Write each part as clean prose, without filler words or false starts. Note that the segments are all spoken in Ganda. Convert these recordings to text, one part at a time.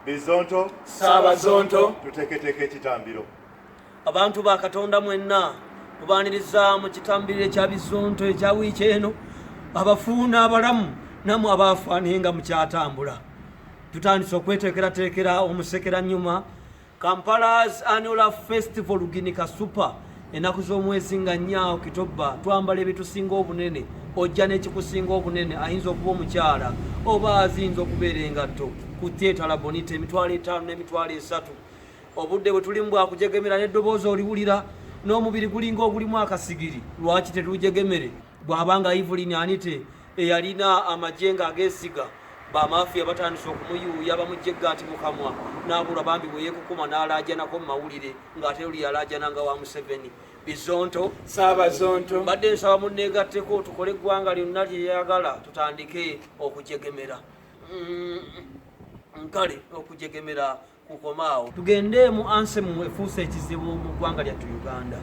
Bizonto Saabazonto tuteeketeeka ekitambiro. Abantu ba Katonda mwenna tubaaniriza mu kitambiro ekya Bizonto ekya wiiki eno abafuuna abalamu namwe abaafaanenga mu kyatambula. Tutandise okweteekerateekera omusekera nyuma Kampala's Annual Festival Luginika Super ennaku z'omwezi nga 4 Okitoba. Twambala ebitusinga obunene, ojja n'ekikusinga obunene, ayinza okuba omukyala oba azinza okubeera engatto ku Theatre Bonita emitwalo 5 n'emitwalo 3. Obudde bwe tulimu bwakujegemera n'eddoboozi oliwulira n'omubiri gulinga ogulimu akasigiri. Lwaki tetujegemere? Bw'abanga Evelyn Anite eyalina amajenga ageesiga bamafiya batandise okumuyuuya bamujjeggaati mu kamwa n'abula bambi bwe yeekukuma n'alaajanako mu mawulire ng'ate oli yalaajananga wa Museveni. Bizonto Saabazonto mbadde nsaba munneegatteko tukole eggwanga lyonna lye yayagala tutandike okujegemera. Nkale okujegemera kukomaawo tugende mu ansemu efuuse ekizibu mu ggwanga lyattu Uganda.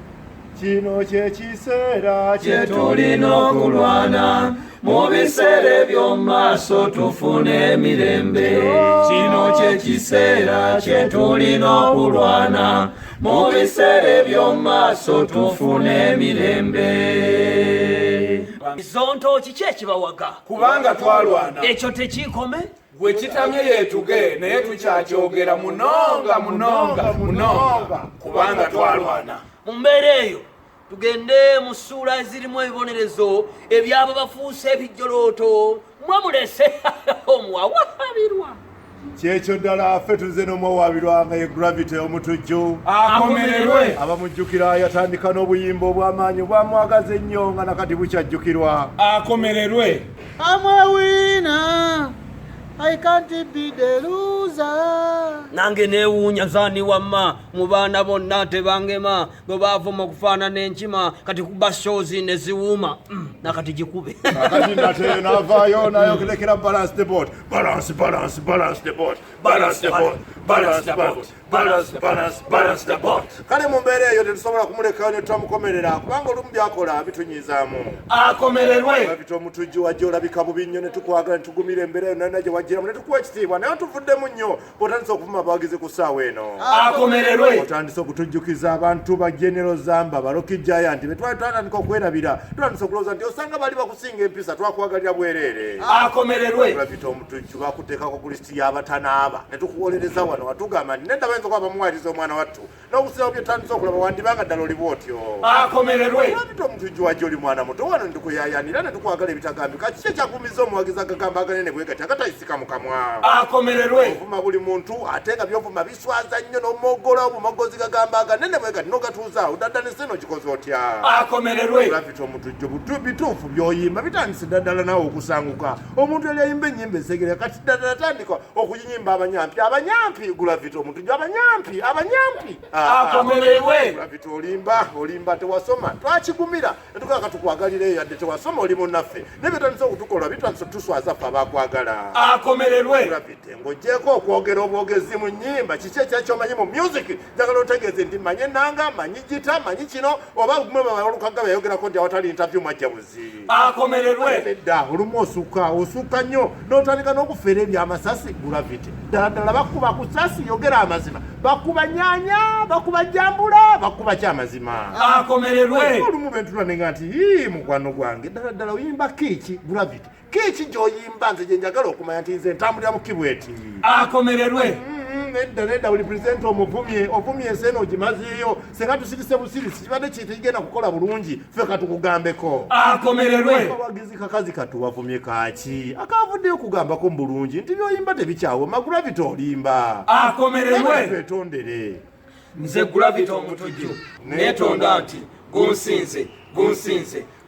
Kino kyekiseera kye tulina okulwana mu biseera eby'omu maaso tufune emirembe. Kino kyekiseera kye tulina okulwana mu biseera eby'omu maaso tufune emirembe. Bizonto kiki ekibawaga? Kubanga twalwana. Ekyo tekiikome? Bwe kitamye yeetuge naye tukyakyogera munonga kubanga twalwana. Mu mbeera eyo tugende mu ssuula ezirimu ebibonerezo ebyabo bafuuse ebijjolooto mwamulese omuwawaabirwa. kyekyo ddala ffe tuze n'omuwawaabirwa nga ye Gravity omutujju Akomererwe. abamujjukira yatandika n'obuyimba obw'amaanyi obwamwagaza ennyo nga nakati bukyajjukirwa. Akomererwe. I'm a winner. I can't be the loser. Nange neewuunya zaani wamma mu baana bonna tebangema bwe baavuma okufaanana enkima kati kuba shozi ne ziwuuma nakati gikube. Akati nate n'avaayo n'ayogerekera balance the boat. Balance the boat. Balance the boat. Kale mu mbeera eyo tetusobola kumulekayo ne tutamukomerera kubanga olumu byakola bitunyizaamu. Akomererwe. Gravity omutujju wajja olabika bubi nnyo ne tukwagala ne tugumira embeera yonna yonna gye wajjiramu ne tukuwa ekitiibwa naye otuvuddemu nnyo bw'otandise okuvuma abawagizi ku ssaawa eno. Akomererwe. Otandise okutujjukiza abantu ba General Zamba ba Rocky Giant be twali twatandika okwerabira tutandise okulowooza nti osanga bali bakusinga empisa twakwagalira bwereere. Akomererwe. Gravity omutujju bakuteekako ku lisiti y'abatanaaba ne tukuwolereza wano watugamba nti nedda bayinza okuba bamuwaliriza omwana wattu n'okusirawo byetandise okulaba wandibanga ddala oli bw'otyo. Akomererwe. Gravity omutujju wajja oli mwana muto wano ne tukuyaayaanira ne tukwagala ebitagambika kiki ekyakuumiza omuwagizi agagamba aganene bwe gati agatayisika mu kamwa. Akomererwe. Ovuma buli muntu ate nga byovuma biswaza nnyo n'omwogola obumogozi gagamba aganene bwe gati n'ogatuuzaawo daddala enseno kikoze otya. Akomererwe. Gravity omutujju bituufu by'oyimba bitandise daddala naawe okusanguka. Omuntu yali ayimba ennyimba ezegere kati daddala atandika okuyinyimba abanyampi. Gravity omutujju abanyampi. Akomererwe. Gravity olimba tewasoma twakigumira ne tukaka tukwagalira eyo yadde tewasoma oli munnaffe ne byetandise okutukola bitandise tuswaza ffe abakwagala. Akomererwe. Gravity ng'oggyeko okwogera obwogezi mu nnyimba kiki ekyakyomanyi mu music njagala otegeeze nti manyi ennanga manyi gita manyi kino oba gumwe baolukaga bayogerako nti awatali interview mwajjabuzi. Akomererwe. Nedda olumu osukka nnyo n'otandika n'okufeera ebyamasasi. Gravity ddala bakuba ku ssasi yogera amazima bakuba nyaanya bakuba jambula bakuba kyamazima. Akomererwe. Olumu bentunanenga nti mukwano gwange ddala oyimba kiiki. Gravity kiiki gy'oyimba nze gye njagala okumanya nti nze ntambulira mu kibweti. Akomererwe. Nedda buli pulezidenti ovumye enseeno ogimazeeyo senga tusirise busirisi kibadde kitegenda kukola bulungi ffe katukugambeko. Akomererwe. Abawagizi kakazi katuwavumye kaaki akavuddeyo kugambako mu bulungi nti by'oyimba tebikyawoma. Gravity olimba. Akomererwe. Twetondere. Nze Gravity omutujju neetonda nti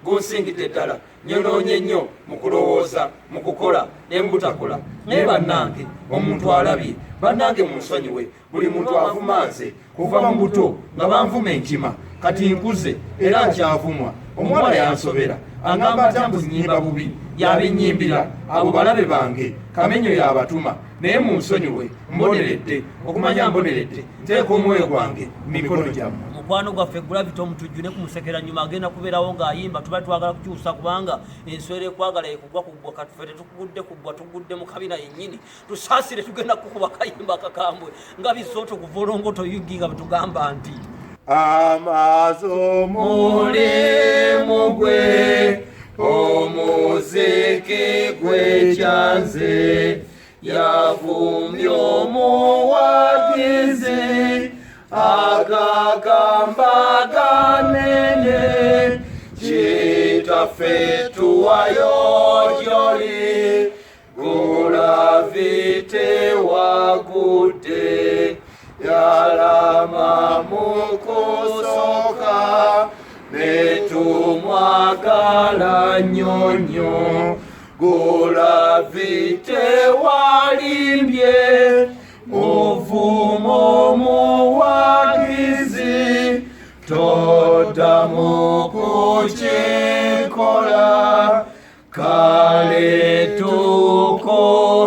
gunsingidde ddala nyonoonye nnyo mu kulowooza mu kukola ne mu butakola naye bannange omuntu alabye bannange munsonyiwe buli muntu avuma nze kuva mu buto nga banvuma enkima kati nkuze era nkyavumwa omuwala yansobera angamba atya mbu nnyimba bubi yabennyimbira abo balabe bange kamenyo yabatuma naye munsonyiwe mboneredde okumanya mboneredde nteeka omwoyo gwange mu mikono gyammwe. mukwano gwaffe Gravity omutujjune kumusekera nyuma agenda kubeerawo ng'ayimba tuba twagala kukyusa kubanga enswera ekwagala ekugwa kuggwa katufe tetukugudde kuggwa tugudde mu kabina yennyini tusaasire tugenda kukuba kayimba akakambwe nga bizooto kuva olongoto yugi nga betugamba nti amazo mulimu gwe omuziki gwekyanze yavumbye omuwagizi agagamba ganene kitaffe tuwayo gyoli Gravity wagudde yalama mukusoka netumwagala nnyo Gravity walimbye muvumo muwagizi toddamu kukikola kale tukutumidde